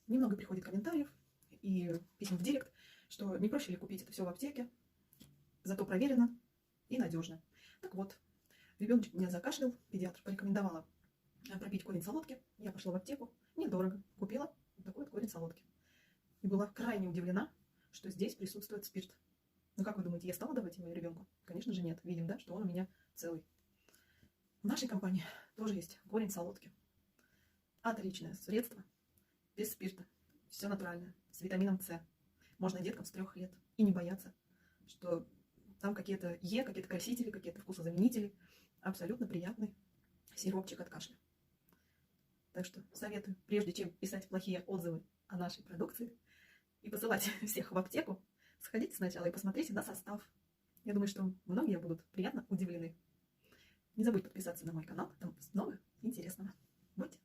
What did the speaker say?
Немного приходит комментариев и писем в директ, что не проще ли купить это все в аптеке, зато проверено и надежно. Так вот, ребеночек меня закашлял, педиатр порекомендовала пропить корень солодки. Я пошла в аптеку, недорого, купила вот такой вот корень солодки. И была крайне удивлена, что здесь присутствует спирт. Ну как вы думаете, я стала давать его ребенку? Конечно же нет. Видим, да, что он у меня целый. В нашей компании тоже есть корень солодки. Отличное средство, без спирта. Все натуральное, с витамином С. Можно деткам с 3 лет. И не бояться, что там какие-то какие-то красители, какие-то вкусозаменители. Абсолютно приятный сиропчик от кашля. Так что советую, прежде чем писать плохие отзывы о нашей продукции и посылать всех в аптеку, сходите сначала и посмотрите на состав. Я думаю, что многие будут приятно удивлены. Не забудь подписаться на мой канал, там много интересного. Будьте